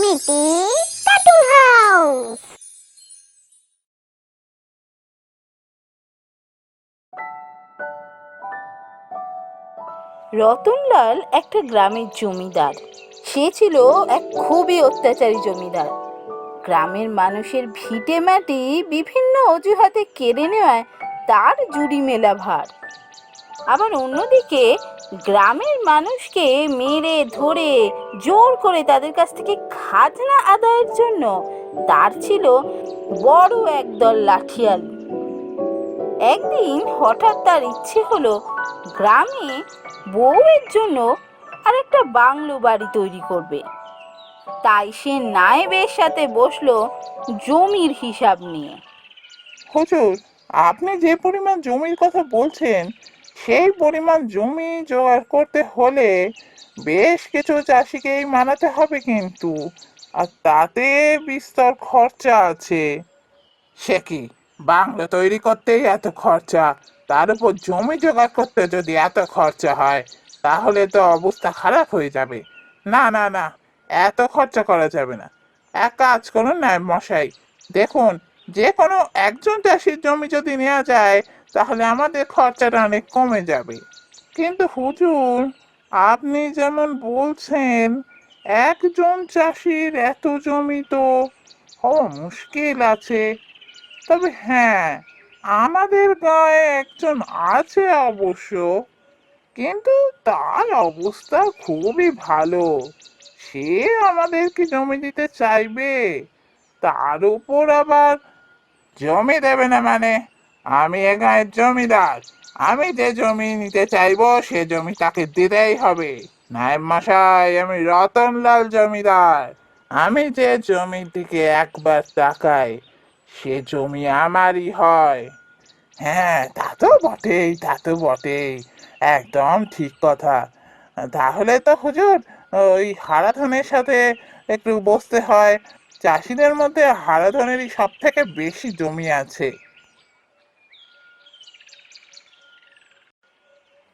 মিটি cartoon house. Ratanlal একটা গ্রামের জমিদার। সে ছিল এক খুবই অত্যাচারী জমিদার। গ্রামের মানুষের ভিটে মাটি বিভিন্ন অজুহাতে কেড়ে নেওয়ায় তার জুড়ি মেলা ভার। আবার অন্যদিকে গ্রামের মানুষকে মেরে ধরে জোর করে তাদের কাছ থেকে খাজনা আদায়ের জন্য তার ছিল বড় একদল লাঠিয়াল। একদিন হঠাৎ তার ইচ্ছে হলো গ্রামে বউয়ের জন্য আর একটা বাংলো বাড়ি তৈরি করবে। তাই সে নায়েবের সাথে বসলো জমির হিসাব নিয়ে। হুজুর, আপনি যে পরিমাণ জমির কথা বলছেন সেই পরিমাণ জমি জোগাড় করতে হলে বেশ কিছু চাষিকেই মানাতে হবে কিন্তু, আর তাতে বিস্তর খরচা আছে। সে কি, বাংলো তৈরি করতেই এত খরচা, তার উপর জমি জোগাড় করতে যদি এত খরচা হয় তাহলে তো অবস্থা খারাপ হয়ে যাবে। না না না, এত খরচা করা যাবে না। এক কাজ করুন না মশাই, দেখুন যে কোনো একজন চাষির জমি যদি নেওয়া যায় তাহলে আমাদের খরচাটা অনেক কমে যাবে। কিন্তু হুজুর, আপনি যেমন বলছেন একজন চাষির এত জমি তো হওয়া মুশকিল আছে। তবে হ্যাঁ, আমাদের গাঁয়ে একজন আছে অবশ্য, কিন্তু তার অবস্থা খুবই ভালো। সে আমাদেরকে জমি দিতে চাইবে, তার উপর আবার জমি দেবে না মানে? আমি এ গাঁয়ের জমিদার, আমি যে জমি নিতে চাইবো সে জমি তাকে দিতেই হবে। নায়েব মশাই, আমি রতনলাল জমিদার। আমি যে জমির দিকে একবার তাকাই সে জমি আমারই হয়। হ্যাঁ, তা তো বটেই, তা তো বটেই, একদম ঠিক কথা। তাহলে তো হুজুর ওই হারাধনের সাথে একটু বসতে হয়। চাষিদের মধ্যে হারাধনেরই সব থেকে বেশি জমি আছে।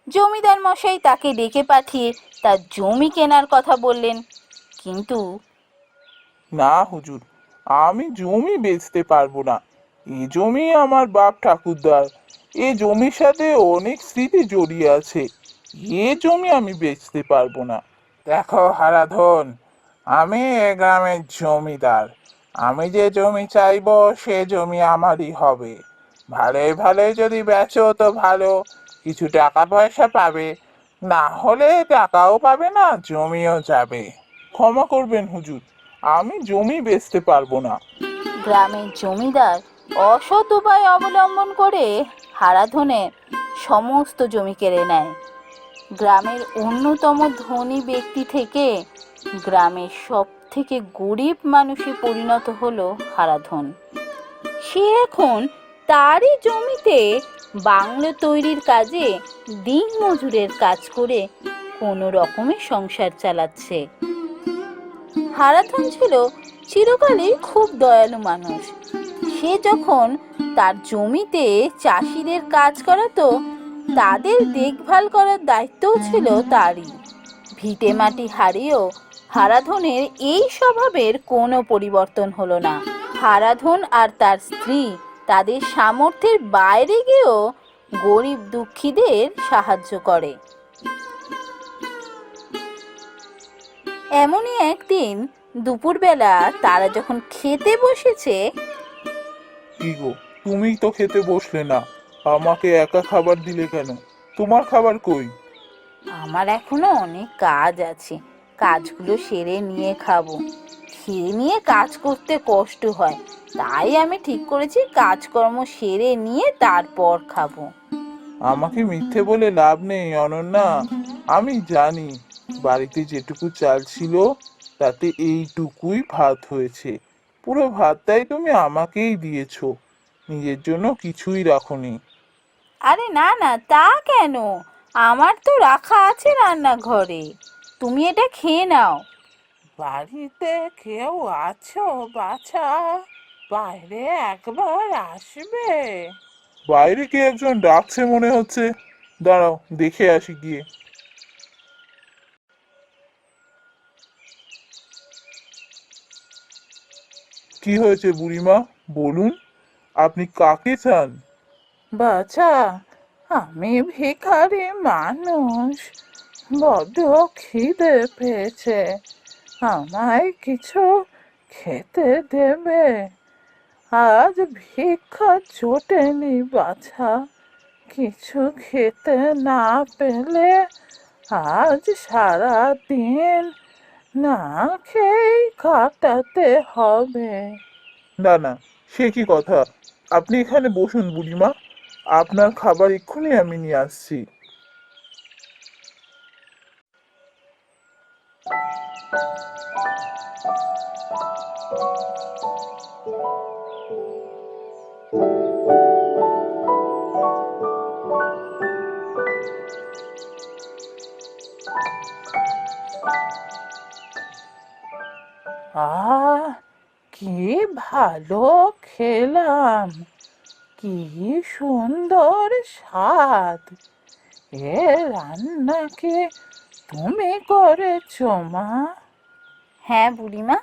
জমিদার মশাই তাকে ডেকে পাঠিয়ে তার জমি কেনার কথা বললেন। কিন্তু না হুজুর, আমি জমি বেচতে পারবো না। এই জমি আমার বাপ ঠাকুরদার। এ জমির সাথে অনেক স্মৃতি জড়িয়ে আছে। এ জমি আমি বেচতে পারবো না। দেখো হারাধন, আমি এ গ্রামের জমিদার। আমি যে জমি চাইবো সে জমি আমারই হবে। ভালোই ভালোই যদি বেচো তো ভালো, কিছু টাকা পয়সা পাবে। না হলে টাকাও পাবে না, জমিও যাবে। ক্ষমা করবেন হুজুর, আমি জমি বেচতে পারবো না। গ্রামের জমিদার অসৎ উপায় অবলম্বন করে হারাধনের সমস্ত জমি কেড়ে নেয়। গ্রামের অন্যতম ধনী ব্যক্তি থেকে গ্রামের সব থেকে গরিব মানুষে পরিণত হলো হারাধন। সে এখন তারই জমিতে বাংলো তৈরির কাজে দিনমজুরের কাজ করে কোনো রকমে সংসার চালাচ্ছে। হারাধন ছিল চিরকালই খুব দয়ালু মানুষ। সে যখন তার জমিতে চাষিদের কাজ করাতো, তাদের দেখভাল করার দায়িত্বও ছিল তারই। ভিটে মাটি হারিয়েও হারাধনের এই স্বভাবের কোনো পরিবর্তন হলো না। হারাধন আর তার স্ত্রী তাদের সামর্থ্যের বাইরে গিয়েও গরিব দুঃখীদের সাহায্য করে। এমনই একদিন দুপুরবেলা তারা যখন খেতে বসেছে, কি গো, তুমি তো খেতে বসলে না, আমাকে একা খাবার দিলে কেন? তোমার খাবার কই? আমার এখনো অনেক কাজ আছে, কাজগুলো সেরে নিয়ে খাবো। খেয়ে নিয়ে কাজ করতে কষ্ট হয়, তাই আমি ঠিক করেছি কাজকর্ম সেরে নিয়ে তারপর খাবো। আমাকে মিথ্যে বলে লাভ নেই অনন্যা। আমি জানি বাড়িতে যেটুকু চাল ছিল তাতে এইটুকুই ভাত হয়েছে। পুরো ভাতটাই তুমি আমাকেই দিয়েছো, নিজের জন্য কিছুই রাখোনি। আরে না না, তা কেন? আমার তো রাখা আছে রান্নাঘরে, তুমি এটা খেয়ে নাও। বাড়িতে কেউ আছো বাছা? বাইরে একবার আসবে। বাইরে কে একজন ডাকছে মনে হচ্ছে, দাঁড়াও দেখে আসি গিয়ে। কি হয়েছে বুড়িমা, বলুন, আপনি কাকে চান? বাছা, আমি ভিখারি মানুষ, বড্ড খিদে পেয়েছে, আমায় কিছু খেতে দেবে? আজ ভিক্ষা জোটেনি বাছা, কিছু খেতে না পেলে আজ সারা দিন না খেয়েই কাটাতে হবে। না না, সে কি কথা! আপনি এখানে বসুন বুড়িমা, আপনার খাবার এক্ষুনি আমি নিয়ে আসছি। আহ, কি ভালো খেলাম, কি সুন্দর স্বাদ! এ রান্না কি তুমি করেছো মা? হ্যাঁ বুড়িমা,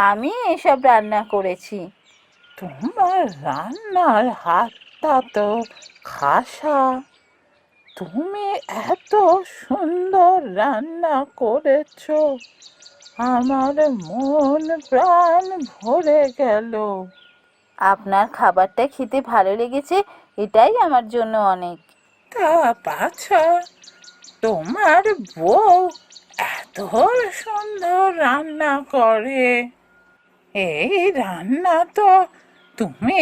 আমি এসব রান্না করেছি। তোমার রান্নার হাতটা তো খাসা, তুমি এত সুন্দর রান্না করেছো, আমার মন প্রাণ ভরে গেল। আপনার খাবারটা খেতে ভালো লেগেছে, এটাই আমার জন্য অনেক। তা বাছা, তোমার বউ এত সুন্দর রান্না করে, এই রান্না তো তুমি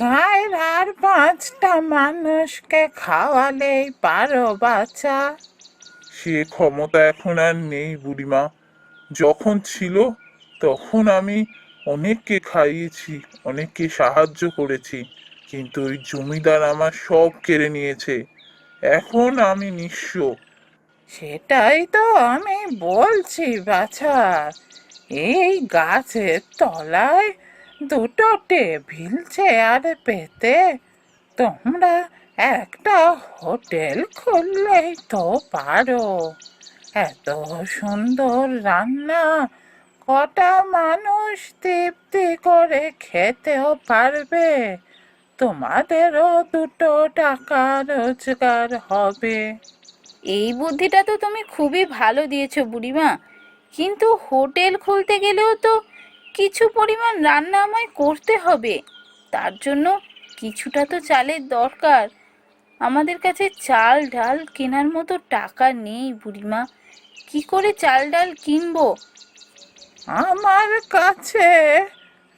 গায়ের আর 5টা মানুষকে খাওয়ালেই পারো বাছা। সে ক্ষমতা এখন আর নেই বুড়িমা, যখন ছিল তখন আমি অনেককে খাইয়েছি, অনেককে সাহায্য করেছি, কিন্তু ওই জমিদার আমার সব কেড়ে নিয়েছে। এখন আমি নিঃস্ব। সেটাই তো আমি বলছি বাছা, এই গাছের তলায় 2টো টেবিল চেয়ার পেতে তোমরা একটা হোটেল খুললেই তো পারো। এত সুন্দর রান্না কটা মানুষ তৃপ্তি করে খেতেও পারবে, তোমাদেরও 2টো টাকা রোজগার হবে। এই বুদ্ধিটা তো তুমি খুবই ভালো দিয়েছো বুড়িমা, কিন্তু হোটেল খুলতে গেলেও তো কিছু পরিমাণ রান্না আমায় করতে হবে। তার জন্য কিছুটা তো চালের দরকার। আমাদের কাছে চাল ডাল কেনার মতো টাকা নেই বুড়িমা, কি করে চাল ডাল কিনবো? আমার কাছে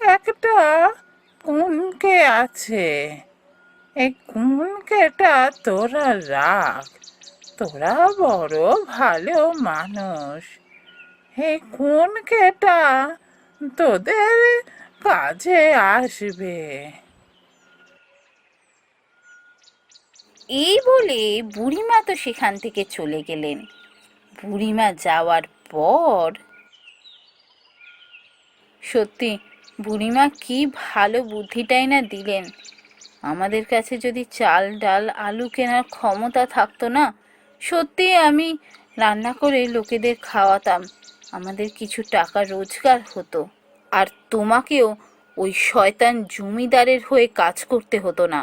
একটা কুনকে আছে, এই কুনকেটা তোরা রাখ, তোরা বড় ভালো মানুষ, এই কুনকেটা তোদের কাজে আসবে। এই বলে বুড়িমা তো সেখান থেকে চলে গেলেন। বুড়িমা যাওয়ার পর সত্যি বুড়িমা কি ভালো বুদ্ধিটাই না দিলেন। আমাদের কাছে যদি চাল ডাল আলু কেনার ক্ষমতা থাকতো না, সত্যি আমি রান্না করে লোকেদের খাওয়াতাম, আমাদের কিছু টাকা রোজগার হতো, আর তোমাকেও ওই শয়তান জমিদারের হয়ে কাজ করতে হতো না।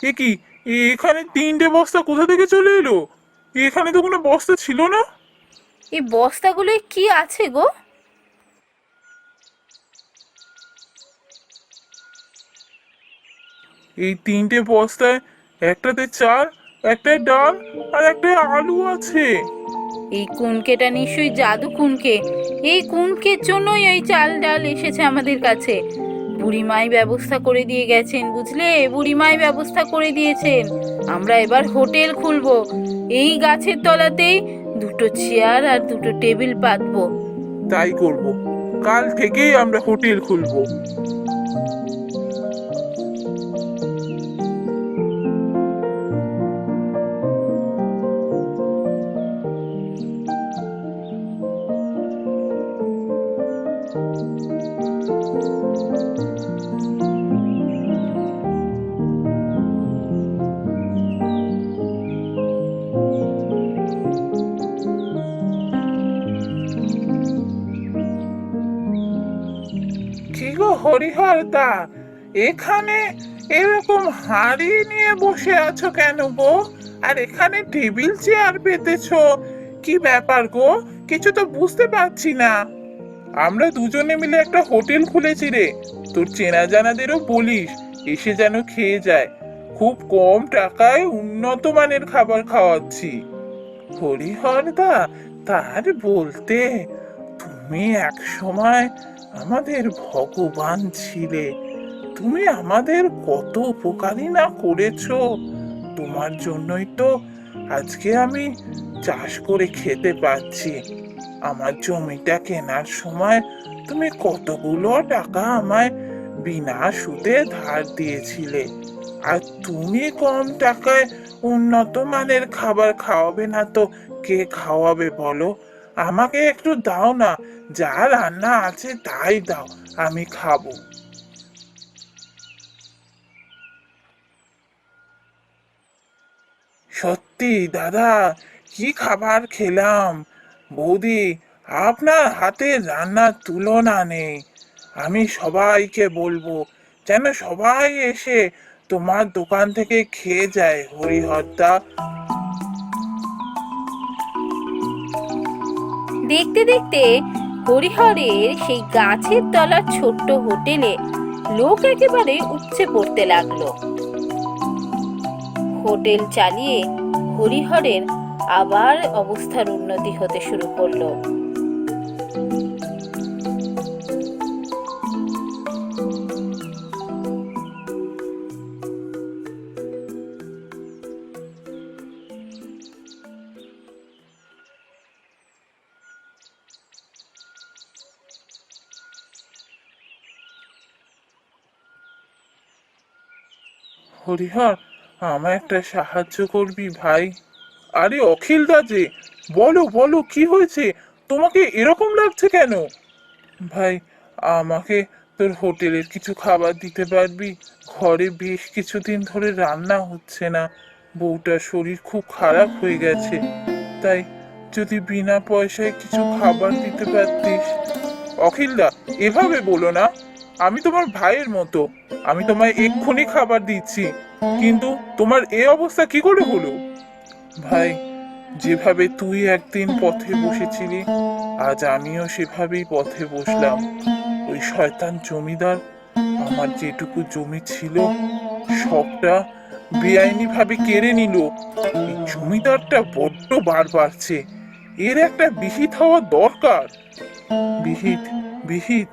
এ কি, এখানে 3টে বস্তা কোথা থেকে চলে এলো? এখানে তো কোনো বস্তা ছিল না। এই বস্তাগুলোয় কি আছে গো? এই 3টে বস্তায় একটাতে চাল, একটায় ডাল আর একটায় আলু আছে। এই কুনকেটা নিশ্চয়ই জাদু কুনকে। এই কুনকের জন্যই এই চাল ডাল এসেছে আমাদের কাছে। বুড়িমাই ব্যবস্থা করে দিয়ে গেছেন, বুঝলে, বুড়িমাই ব্যবস্থা করে দিয়েছেন। আমরা এবার হোটেল খুলবো, এই গাছের তলাতেই 2টো চেয়ার আর 2টো টেবিল পাতবো। তাই করব, কাল থেকেই আমরা হোটেল খুলবো। হরিহর দা, এখানে এরকম হাঁড়ি নিয়ে বসে আছো কেন গো? আর এখানে টেবিল চেয়ার পেতেছো, কি ব্যাপার গো? কিছু তো বুঝতে পারছি না। আমরা দুজনে মিলে একটা হোটেল খুলেছি রে, তোর চেনা জানাদেরও বলিস, এসে যেন খেয়ে যায়। খুব কম টাকায় উন্নত মানের খাবার খাওয়াচ্ছি। হরিহর দা, তার বলতে তুমি এক সময় আমাদের ভগবান ছিলে। তুমি আমাদের কত উপকারই না করেছো। তোমার জন্যই তো আজকে আমি চাষ করে খেতে পাচ্ছি। আমার জমিটা কেনার সময় তুমি কতগুলো টাকা আমায় বিনা সুদে ধার দিয়েছিলে। আর তুমি কম টাকায় উন্নত মানের খাবার খাওয়াবে না তো কে খাওয়াবে বলো? আমাকে একটু দাও না, যা রান্না আছে তাই দাও, আমি খাবো। সত্যি দাদা, কি খাবার খেলাম! বৌদি, আপনার হাতের রান্নার তুলনা নেই। আমি সবাইকে বলবো যেন সবাই এসে তোমার দোকান থেকে খেয়ে যায় হরিহরদা। দেখতে দেখতে হরিহরের সেই গাছের তলার ছোট্ট হোটেলে লোক একেবারে উপচে পড়তে লাগলো। হোটেল চালিয়ে হরিহরের আবার অবস্থার উন্নতি হতে শুরু করলো। হরিহর, আমায় একটা সাহায্য করবি ভাই? আরে অখিল দা যে, বলো বলো, কি হয়েছে? তোমাকে এরকম লাগছে কেন? ভাই, আমাকে তোর হোটেলের কিছু খাবার দিতে পারবি? ঘরে বেশ কিছুদিন ধরে রান্না হচ্ছে না, বউটার শরীর খুব খারাপ হয়ে গেছে। তাই যদি বিনা পয়সায় কিছু খাবার দিতে পারতিস। অখিলদা, এভাবে বলো না, আমি তোমার ভাইয়ের মতো, আমি তোমায় এক্ষুনি খাবার দিচ্ছি। কিন্তু তোমার এই অবস্থা কি করে হলো? ভাই, যেভাবে তুই একদিন পথে বসেছিলি, আজ আমিও সেভাবেই পথে বসলাম। ওই শয়তান জমিদার আমার যেটুকু জমি ছিল সবটা বেআইনি ভাবে কেড়ে নিল। এই জমিদারটা বড্ড বার বাড়ছে, এর একটা বিহিত হওয়া দরকার। বিহিত, বিহিত,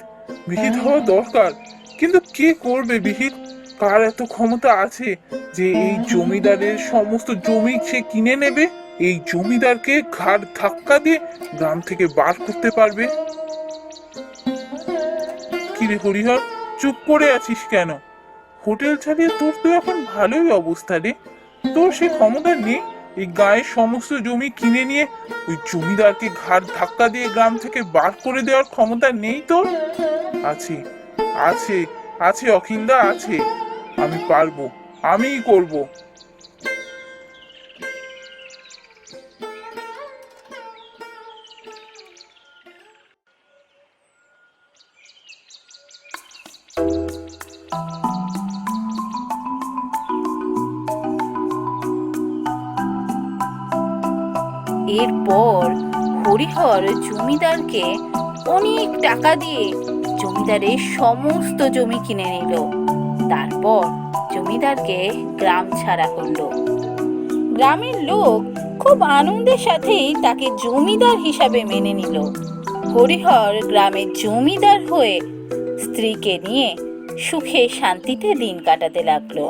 বিহিত হওয়া দরকার। কিন্তু কে করবে বিহিত? কার এত ক্ষমতা আছে যে এই জমিদারের সমস্ত জমি সে কিনে নেবে, এই জমিদারকে ঘাড় ধাক্কা দিয়ে গ্রাম থেকে বার করতে পারবে? কিরে হরিহর, চুপ করে আছিস কেন? হোটেল চালিয়ে তোর তো এখন ভালোই অবস্থা রে। তোর সে ক্ষমতা নেই এই গায়ের সমস্ত জমি কিনে নিয়ে ওই জমিদারকে ঘাড় ধাক্কা দিয়ে গ্রাম থেকে বার করে দেওয়ার ক্ষমতা নেই তোর? আছে, আছে, আছে অখিলদা, আছে। আমি পারবো, আমিই করবো। এরপর হরিহর জমিদারকে অনেক টাকা দিয়ে জমিদারের সমস্ত জমি কিনে নিল। তারপর জমিদারকে গ্রাম ছাড়া করলো। গ্রামের লোক খুব আনন্দের সাথেই তাকে জমিদার হিসাবে মেনে নিল। হরিহর গ্রামের জমিদার হয়ে স্ত্রীকে নিয়ে সুখে শান্তিতে দিন কাটাতে লাগলো।